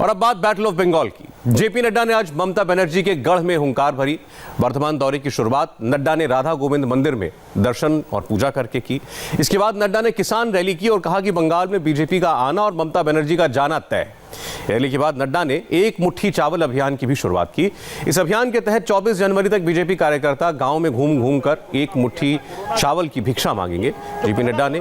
और अब बात बैटल ऑफ बंगाल की। जेपी नड्डा ने आज ममता बनर्जी के गढ़ में हुंकार भरी। वर्धमान दौरे की शुरुआत नड्डा ने राधा गोविंद मंदिर में दर्शन और पूजा करके की। इसके बाद नड्डा ने किसान रैली की और कहा कि बंगाल में बीजेपी का आना और ममता बनर्जी का जाना तय। रैली के बाद नड्डा ने एक मुट्ठी चावल अभियान की भी शुरुआत की। इस अभियान के तहत 24 जनवरी तक बीजेपी कार्यकर्ता गांव में घूम घूम कर एक मुट्ठी चावल की भिक्षा मांगेंगे। जेपी नड्डा ने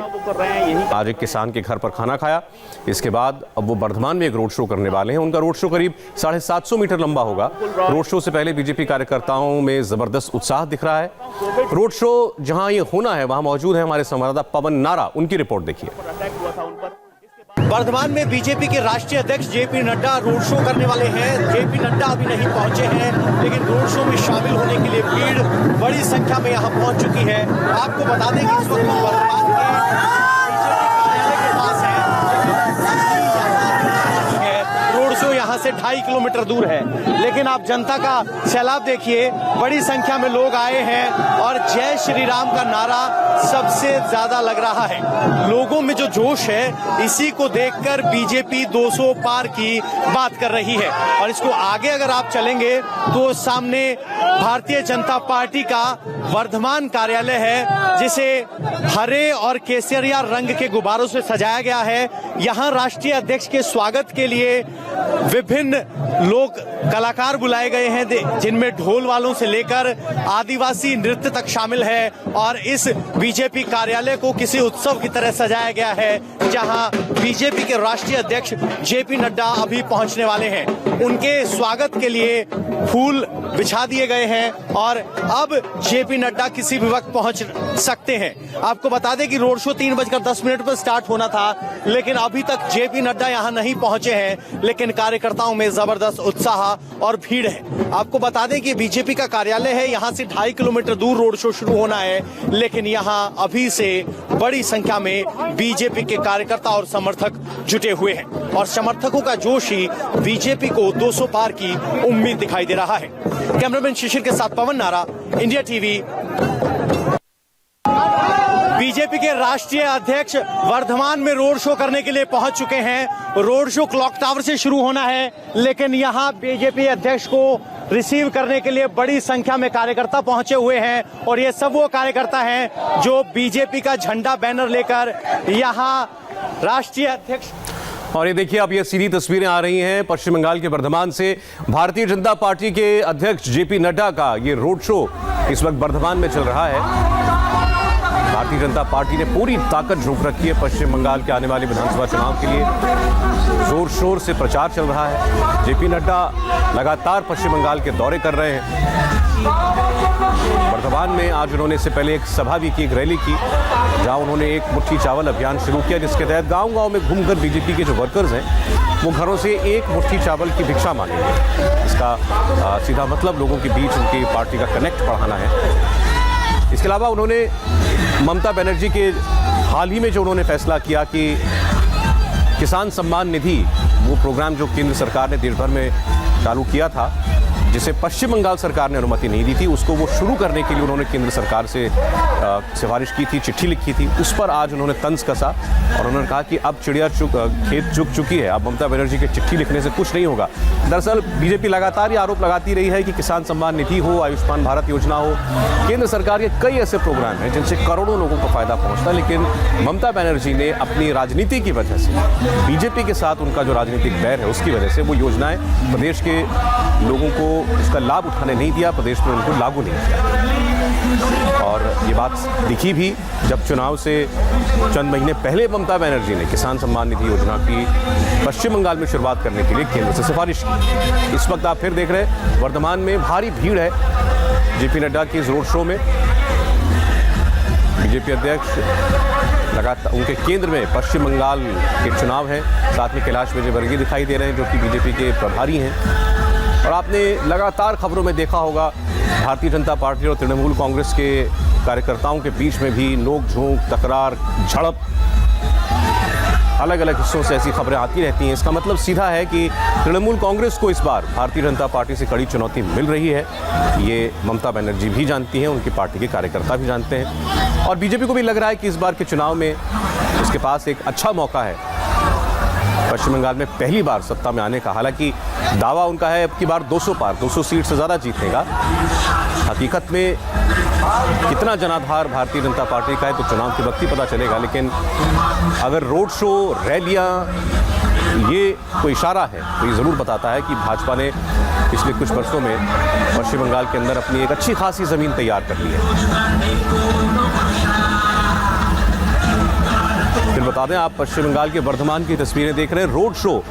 आज एक किसान के घर पर खाना खाया। इसके बाद अब वो वर्धमान में एक रोड शो करने वाले हैं। उनका रोड शो करीब 750 मीटर लंबा होगा। रोड शो से पहले बीजेपी कार्यकर्ताओं में जबरदस्त उत्साह दिख रहा है। रोड शो जहां ये होना है वहां मौजूद है हमारे संवाददाता पवन नारा। उनकी रिपोर्ट देखिए। वर्धमान में बीजेपी के राष्ट्रीय अध्यक्ष जेपी नड्डा रोड शो करने वाले हैं। जेपी नड्डा अभी नहीं पहुंचे हैं, लेकिन रोड शो में शामिल होने के लिए भीड़ बड़ी संख्या में यहां पहुंच चुकी है। आपको बता दें कि इस वक्त हम वर्धमान के कार्यालय के पास हैं। रोड शो यहां से 2.5 किलोमीटर दूर है, लेकिन आप जनता का सैलाब देखिए। बड़ी संख्या में लोग आए हैं और जय श्री राम का नारा सबसे ज्यादा लग रहा है। लोगों में जो जोश है, इसी को देखकर बीजेपी 200 पार की बात कर रही है। और इसको आगे अगर आप चलेंगे तो सामने भारतीय जनता पार्टी का वर्धमान कार्यालय है, जिसे हरे और केसरिया रंग के गुब्बारों से सजाया गया है। यहाँ राष्ट्रीय अध्यक्ष के स्वागत के लिए विभिन्न लोग कलाकार बुलाए गए हैं, जिनमें ढोल वालों से लेकर आदिवासी नृत्य तक शामिल है। और इस बीजेपी कार्यालय को किसी उत्सव की तरह सजाया गया है, जहां बीजेपी के राष्ट्रीय अध्यक्ष जेपी नड्डा अभी पहुंचने वाले हैं। उनके स्वागत के लिए फूल बिछा दिए गए हैं और अब जेपी नड्डा किसी भी वक्त पहुंच सकते हैं। आपको बता दें कि रोड शो 3:10 पर स्टार्ट होना था, लेकिन अभी तक जेपी नड्डा यहां नहीं पहुंचे हैं। लेकिन कार्यकर्ताओं में जबरदस्त उत्साह और भीड़ है। आपको बता दें कि बीजेपी का कार्यालय है, यहां से 2.5 किलोमीटर दूर रोड शो शुरू होना है, लेकिन यहां अभी से बड़ी संख्या में बीजेपी के कार्यकर्ता और समर्थक जुटे हुए हैं। और समर्थकों का जोश ही बीजेपी को 200 पार की उम्मीद दिखाई दे रहा है। कैमरामैन शिशिर के साथ पवन नारा, इंडिया टीवी। बीजेपी के राष्ट्रीय अध्यक्ष वर्धमान में रोड शो करने के लिए पहुंच चुके हैं। रोड शो क्लॉक टावर से शुरू होना है, लेकिन यहां बीजेपी अध्यक्ष को रिसीव करने के लिए बड़ी संख्या में कार्यकर्ता पहुंचे हुए हैं। और ये सब वो कार्यकर्ता हैं जो बीजेपी का झंडा बैनर लेकर यहां राष्ट्रीय अध्यक्ष। और ये देखिए, अब ये सीधी तस्वीरें आ रही हैं पश्चिम बंगाल के वर्धमान से। भारतीय जनता पार्टी के अध्यक्ष जेपी नड्डा का ये रोड शो इस वक्त वर्धमान में चल रहा है। भारतीय जनता पार्टी ने पूरी ताकत झोंक रखी है पश्चिम बंगाल के आने वाले विधानसभा चुनाव के लिए। जोर शोर से प्रचार चल रहा है। जेपी नड्डा लगातार पश्चिम बंगाल के दौरे कर रहे हैं। वर्धमान में आज उन्होंने इससे पहले एक सभा भी की, एक रैली की, जहां उन्होंने एक मुट्ठी चावल अभियान शुरू किया, जिसके तहत गांव-गांव में घूमकर बीजेपी के जो वर्कर्स हैं वो घरों से एक मुट्ठी चावल की भिक्षा मांगेंगे। इसका सीधा मतलब लोगों के बीच उनकी पार्टी का कनेक्ट बढ़ाना है। इसके अलावा उन्होंने ममता बनर्जी के हाल ही में जो उन्होंने फैसला किया कि किसान सम्मान निधि, वो प्रोग्राम जो केंद्र सरकार ने देश भर में चालू किया था, जिसे पश्चिम बंगाल सरकार ने अनुमति नहीं दी थी, उसको वो शुरू करने के लिए उन्होंने केंद्र सरकार से सिफारिश की थी, चिट्ठी लिखी थी। उस पर आज उन्होंने तंज कसा और उन्होंने कहा कि अब चिड़िया खेत चुग चुकी है, अब ममता बनर्जी के चिट्ठी लिखने से कुछ नहीं होगा। दरअसल बीजेपी लगातार ये आरोप लगाती रही है कि किसान सम्मान निधि हो, आयुष्मान भारत योजना हो, केंद्र सरकार के कई ऐसे प्रोग्राम हैं जिनसे करोड़ों लोगों को फायदा पहुंचता है, लेकिन ममता बनर्जी ने अपनी राजनीति की वजह से, बीजेपी के साथ उनका जो राजनीतिक बैर है उसकी वजह से वो योजनाएं प्रदेश के लोगों को उसका लाभ उठाने नहीं दिया, प्रदेश में उनको लागू नहीं किया। और ये बात दिखी भी जब चुनाव से चंद महीने पहले ममता बनर्जी ने किसान सम्मान निधि योजना की पश्चिम बंगाल में शुरुआत करने के लिए केंद्र से सिफारिश की। इस वक्त आप फिर देख रहे हैं वर्धमान में भारी भीड़ है जेपी नड्डा की इस रोड शो में। बीजेपी अध्यक्ष लगातार उनके केंद्र में पश्चिम बंगाल के चुनाव हैं। साथ में कैलाश विजयवर्गीय दिखाई दे रहे हैं, जो कि बीजेपी के प्रभारी हैं। और आपने लगातार खबरों में देखा होगा भारतीय जनता पार्टी और तृणमूल कांग्रेस के कार्यकर्ताओं के बीच में भी नोक-झोंक, तकरार, झड़प, अलग अलग हिस्सों से ऐसी खबरें आती रहती हैं। इसका मतलब सीधा है कि तृणमूल कांग्रेस को इस बार भारतीय जनता पार्टी से कड़ी चुनौती मिल रही है। ये ममता बनर्जी भी जानती हैं, उनकी पार्टी के कार्यकर्ता भी जानते हैं, और बीजेपी को भी लग रहा है कि इस बार के चुनाव में उसके पास एक अच्छा मौका है पश्चिम बंगाल में पहली बार सत्ता में आने का। हालांकि दावा उनका है अब की बार 200 पार, 200 सीट से ज़्यादा जीतने का। हकीकत में कितना जनाधार भारतीय जनता पार्टी का है तो चुनाव के वक्त ही पता चलेगा, लेकिन अगर रोड शो, रैलियां ये कोई इशारा है तो ये ज़रूर बताता है कि भाजपा ने पिछले कुछ वर्षों में पश्चिम बंगाल के अंदर अपनी एक अच्छी खासी ज़मीन तैयार कर ली है। फिर बता दें, आप पश्चिम बंगाल के वर्धमान की तस्वीरें देख रहे हैं। रोड शो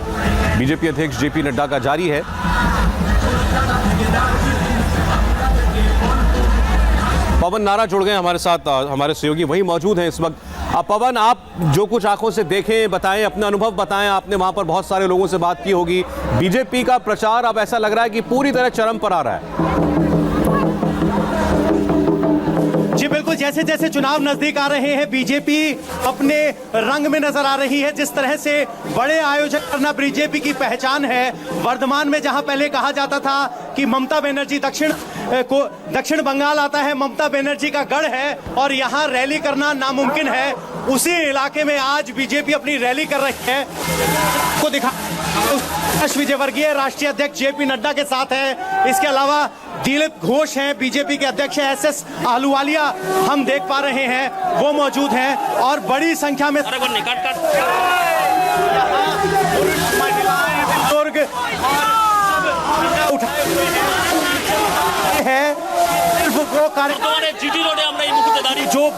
बीजेपी अध्यक्ष जेपी नड्डा का जारी है। पवन नारा जुड़ गए हमारे साथ, हमारे सहयोगी वही मौजूद हैं इस वक्त। पवन, आप जो कुछ आंखों से देखें, बताएं, अपना अनुभव बताएं। आपने वहां पर बहुत सारे लोगों से बात की होगी। बीजेपी का प्रचार अब ऐसा लग रहा है कि पूरी तरह चरम पर आ रहा है। जी बिल्कुल, जैसे जैसे चुनाव नजदीक आ रहे हैं बीजेपी अपने रंग में नजर आ रही है। जिस तरह से बड़े आयोजन करना बीजेपी की पहचान है। वर्धमान में जहां पहले कहा जाता था कि ममता बनर्जी दक्षिण बंगाल आता है, ममता बनर्जी का गढ़ है और यहां रैली करना नामुमकिन है, उसी इलाके में आज बीजेपी अपनी रैली कर रही है। को दिखा विजयवर्गीय राष्ट्रीय अध्यक्ष जेपी नड्डा के साथ है। इसके अलावा दिलीप घोष हैं, बीजेपी के अध्यक्ष एसएस आहलूवालिया हम देख पा रहे हैं, वो मौजूद हैं और बड़ी संख्या में है जो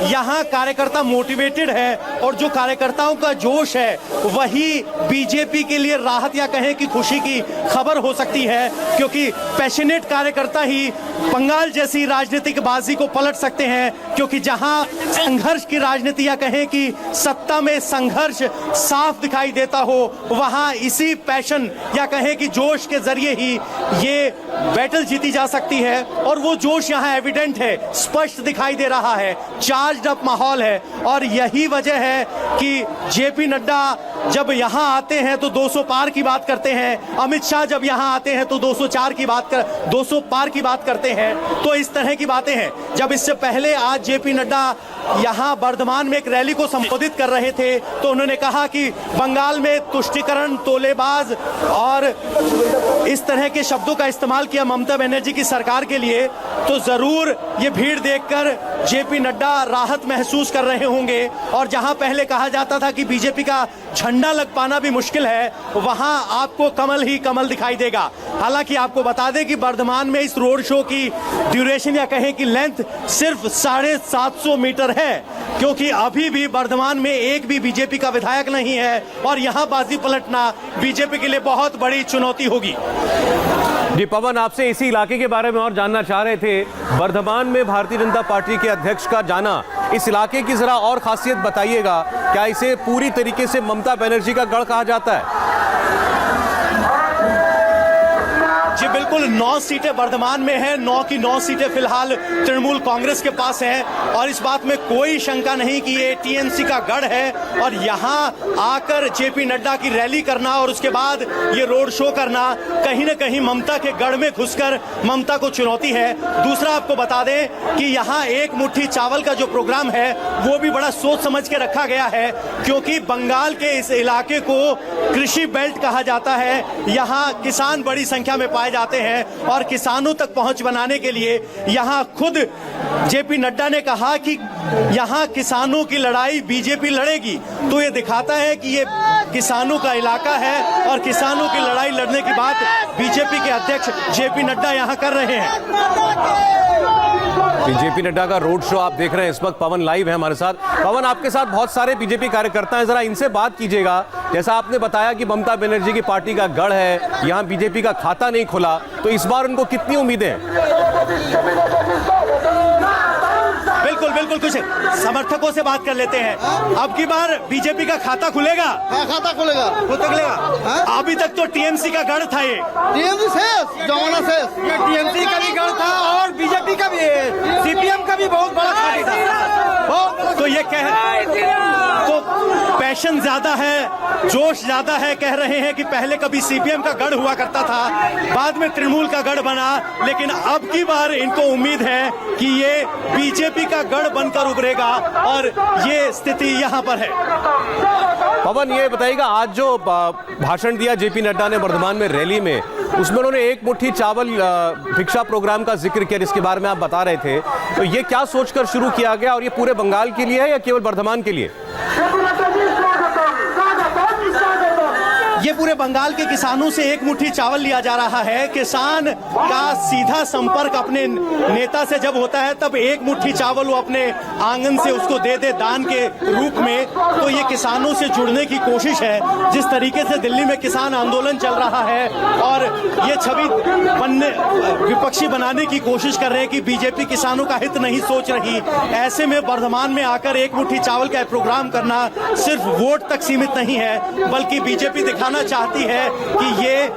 यहाँ कार्यकर्ता मोटिवेटेड है और जो कार्यकर्ताओं का जोश है वही बीजेपी के लिए राहत या कहें कि खुशी की खबर हो सकती है, क्योंकि पैशनेट कार्यकर्ता ही बंगाल जैसी राजनीतिक बाजी को पलट सकते हैं। क्योंकि जहां संघर्ष की राजनीति या कहें कि सत्ता में संघर्ष साफ दिखाई देता हो, वहां इसी पैशन या कहें कि जोश के जरिए ही ये बैटल जीती जा सकती है। और वो जोश यहाँ एविडेंट है, स्पष्ट दिखाई दे रहा है, चार्ज्ड अप माहौल है। और यही वजह है कि जेपी नड्डा जब यहाँ आते हैं तो 200 पार की बात करते हैं, अमित शाह जब यहाँ आते हैं तो 200 पार की बात करते हैं। तो इस तरह की बातें हैं। जब इससे पहले आज जेपी नड्डा यहाँ वर्धमान में एक रैली को संबोधित कर रहे थे तो उन्होंने कहा कि बंगाल में तुष्टीकरण, तोलेबाज और इस तरह के शब्दों का इस्तेमाल किया ममता बनर्जी की सरकार के लिए। तो जरूर ये भीड़ देखकर जेपी नड्डा राहत महसूस कर रहे होंगे। और जहां पहले कहा जाता था कि बीजेपी का झंडा लग पाना भी मुश्किल है, वहां आपको कमल ही कमल दिखाई देगा। हालांकि आपको बता दें कि वर्धमान में इस रोड शो की ड्यूरेशन या कहें कि लेंथ सिर्फ 750 मीटर है, क्योंकि अभी भी वर्धमान में एक भी बीजेपी का विधायक नहीं है और यहां बाजी पलटना बीजेपी के लिए बहुत बड़ी चुनौती होगी। जी पवन, आपसे इसी इलाके के बारे में और जानना चाह रहे थे। वर्धमान में भारतीय जनता पार्टी के अध्यक्ष का जाना, इस इलाके की जरा और खासियत बताइएगा। क्या इसे पूरी तरीके से ममता बनर्जी का गढ़ कहा जाता है? जी बिल्कुल, 9 सीटें वर्धमान में हैं, 9 की 9 सीटें फिलहाल तृणमूल कांग्रेस के पास हैं। और इस बात में कोई शंका नहीं कि ये टीएमसी का गढ़ है। और यहाँ आकर जेपी नड्डा की रैली करना और उसके बाद ये रोड शो करना कहीं ना कहीं ममता के गढ़ में घुसकर ममता को चुनौती है। दूसरा आपको बता दें कि यहाँ एक मुट्ठी चावल का जो प्रोग्राम है वो भी बड़ा सोच समझ के रखा गया है, क्योंकि बंगाल के इस इलाके को कृषि बेल्ट कहा जाता है। यहाँ किसान बड़ी संख्या में पाए जाते हैं और किसानों तक पहुंच बनाने के लिए यहां खुद जेपी नड्डा ने कहा कि यहां किसानों की लड़ाई बीजेपी लड़ेगी। तो ये दिखाता है कि ये किसानों का इलाका है और किसानों की लड़ाई लड़ने की बात बीजेपी के अध्यक्ष जेपी नड्डा यहां कर रहे हैं। जेपी नड्डा का रोड शो आप देख रहे हैं इस वक्त। पवन लाइव है हमारे साथ। पवन, आपके साथ बहुत सारे बीजेपी कार्यकर्ता हैं, जरा इनसे बात कीजिएगा। जैसा आपने बताया कि ममता बनर्जी की पार्टी का गढ़ है, यहाँ बीजेपी का खाता नहीं खुला, तो इस बार उनको कितनी उम्मीदें हैं? बिल्कुल कुछ समर्थकों से बात कर लेते हैं। अब की बार बीजेपी का खाता खुलेगा? हाँ, खाता खुलेगा। अभी तक तो टीएमसी का गढ़ था, ये टीएमसी शेष, जमाना शेष। ये टीएमसी का भी गढ़ था और बीजेपी का भी, सीपीएम का भी बहुत बड़ा खाता था। तो ये तो पैशन ज्यादा है, जोश ज्यादा है। कह रहे हैं कि पहले कभी सीपीएम का गढ़ हुआ करता था, बाद में तृणमूल का गढ़ बना, लेकिन अब की बार इनको उम्मीद है कि ये बीजेपी का गढ़ बनकर उभरेगा और ये स्थिति यहां पर है। पवन, ये बताइएगा, आज जो भाषण दिया जेपी नड्डा ने बर्धमान में रैली में, उसमें उन्होंने एक मुट्ठी चावल भिक्षा प्रोग्राम का जिक्र किया, जिसके बारे में आप बता रहे थे। तो ये क्या सोचकर शुरू किया गया और ये पूरे बंगाल के लिए है या केवल बर्धमान के लिए? ये पूरे बंगाल के किसानों से एक मुट्ठी चावल लिया जा रहा है। किसान का सीधा संपर्क अपने नेता से जब होता है तब एक मुट्ठी चावल वो अपने आंगन से उसको दे दे दान के रूप में। तो ये किसानों से जुड़ने की कोशिश है। जिस तरीके से दिल्ली में किसान आंदोलन चल रहा है और ये छवि विपक्षी बनाने की कोशिश कर रहे हैं कि बीजेपी किसानों का हित नहीं सोच रही, ऐसे में बर्धमान में आकर एक मुट्ठी चावल का प्रोग्राम करना सिर्फ वोट तक सीमित नहीं है, बल्कि बीजेपी दिखाना चाहती है कि ये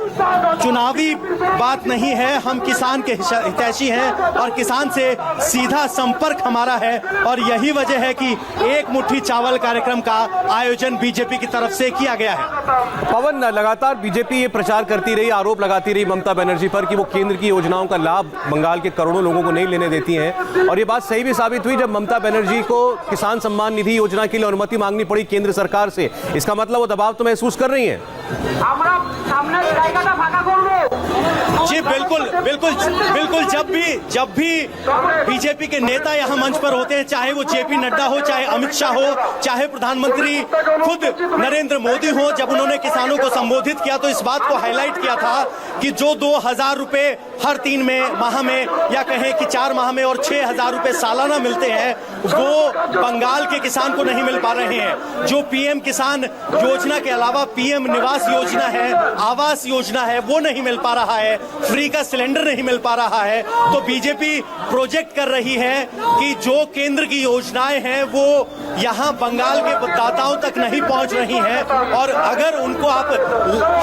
चुनावी बात नहीं है, हम किसान के हितैषी हैं और किसान से सीधा संपर्क हमारा है। और यही वजह है कि एक मुट्ठी चावल कार्यक्रम का आयोजन बीजेपी की तरफ से किया गया है। पवन, लगातार बीजेपी ये प्रचार करती रही, आरोप लगाती रही ममता बनर्जी पर कि वो केंद्र की योजनाओं का लाभ बंगाल के करोड़ों लोगों को नहीं लेने देती हैं, और ये बात सही भी साबित हुई जब ममता बनर्जी को किसान सम्मान निधि योजना के लिए अनुमति मांगनी पड़ी केंद्र सरकार से। इसका मतलब वो दबाव तो महसूस कर रही हैं। जी बिल्कुल बिल्कुल बिल्कुल। जब भी बीजेपी के नेता यहाँ मंच पर होते हैं, चाहे वो जेपी नड्डा हो, चाहे अमित शाह हो, चाहे प्रधानमंत्री खुद नरेंद्र मोदी हो, जब उन्होंने किसानों को संबोधित किया तो इस बात को हाईलाइट किया था कि जो 2000 रुपए हर 3 माह में या कहें कि 4 माह में और 6000 रुपए सालाना मिलते हैं, वो बंगाल के किसान को नहीं मिल पा रहे हैं। जो पीएम किसान योजना के अलावा पीएम निवास योजना है, आवास योजना है, वो नहीं मिल पा रहा है, फ्री का सिलेंडर नहीं मिल पा रहा है। तो बीजेपी प्रोजेक्ट कर रही है कि जो केंद्र की योजनाएं हैं वो यहाँ बंगाल के दाताओं तक नहीं पहुंच रही हैं, और अगर उनको आप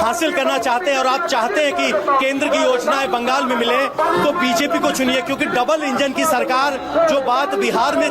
हासिल करना चाहते हैं और आप चाहते हैं कि केंद्र की योजनाएं बंगाल में मिले तो बीजेपी को चुनिए, क्योंकि डबल इंजन की सरकार जो बात बिहार में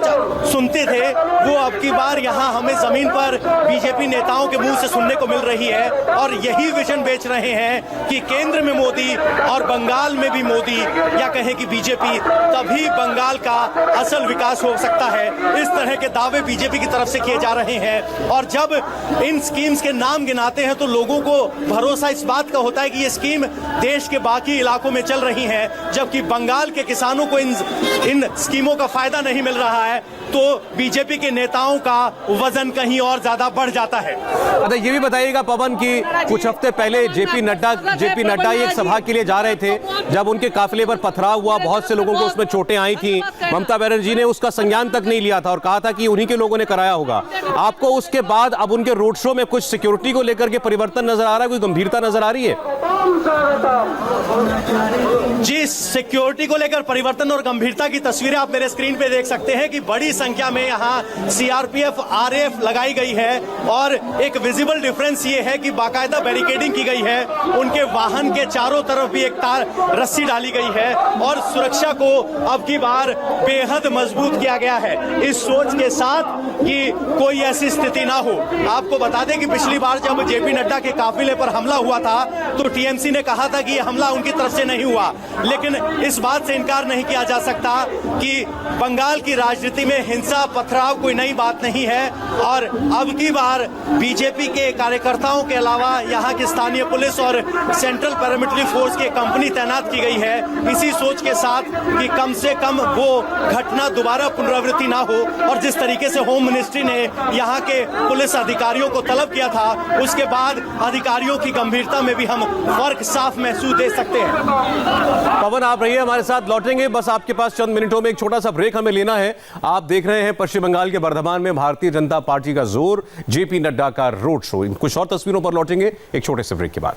सुनते थे वो अब की बार यहाँ हमें जमीन पर बीजेपी नेताओं के मुंह से सुनने को मिल रही है। और यही विजन बेच रहे हैं कि केंद्र में मोदी और बंगाल में भी मोदी, या कहें कि बीजेपी, तभी बंगाल का असल विकास हो सकता है। इस तरह के दावे बीजेपी की तरफ से किए जा रहे हैं। और जब इन स्कीम्स के नाम गिनाते हैं तो लोगों को भरोसा इस बात का होता है कि ये स्कीम देश के बाकी इलाकों में चल रही है, जबकि बंगाल के किसानों को इन स्कीमों का फायदा नहीं मिल रहा है। तो बीजेपी के नेताओं का वजन कहीं और ज्यादा बढ़ जाता है। अच्छा, ये भी बताइएगा पवन कि कुछ हफ्ते पहले जेपी नड्डा एक सभा के लिए जा रहे थे, जब उनके काफिले पर पथराव हुआ, बहुत से लोगों को उसमें चोटें आई थी, ममता बनर्जी ने उसका संज्ञान तक नहीं लिया था और कहा था कि उन्हीं के लोगों ने कराया होगा। आपको उसके बाद अब उनके रोड शो में कुछ सिक्योरिटी को लेकर के परिवर्तन नजर आ रहा है, कोई गंभीरता नजर आ रही है? जी, सिक्योरिटी को लेकर परिवर्तन और गंभीरता की तस्वीरें आप मेरे स्क्रीन पे देख सकते हैं कि बड़ी संख्या में यहाँ सीआरपीएफ, आरएएफ लगाई गई है। और एक विजिबल डिफरेंस ये है कि बाकायदा बैरिकेडिंग की गई है, उनके वाहन के चारों तरफ भी एक तार रस्सी डाली गई है और सुरक्षा को अब की बार बेहद मजबूत किया गया है, इस सोच के साथ कि कोई ऐसी स्थिति ना हो। आपको बता दें कि पिछली बार जब जेपी नड्डा के काफिले पर हमला हुआ था तो टीएमसी ने कहा था कि यह हमला उनकी तरफ से नहीं हुआ, लेकिन इस बात से इनकार नहीं किया जा सकता कि बंगाल की राजनीति में हिंसा, पथराव कोई नई बात नहीं है। और अब की बार बीजेपी के कार्यकर्ताओं के अलावा यहाँ की स्थानीय पुलिस और सेंट्रल पैरामिलिट्री फोर्स की कंपनी तैनात की गई है, इसी सोच के साथ कि कम से कम वो घटना दोबारा पुनरावृत्ति ना हो। और जिस तरीके से होम मिनिस्ट्री ने यहाँ के पुलिस अधिकारियों को तलब किया था, उसके बाद अधिकारियों की गंभीरता में भी हम फर्क साफ महसूस दे सकते हैं। पवन, आप रहिए हमारे साथ, लौटेंगे बस आपके पास चंद मिनटों में, एक छोटा सा ब्रेक हमें लेना है। आप देख रहे हैं पश्चिम बंगाल के बर्धमान में भारतीय जनता पार्टी का जोर, जेपी नड्डा का रोड शो। कुछ और तस्वीरों पर लौटेंगे एक छोटे से ब्रेक के बाद।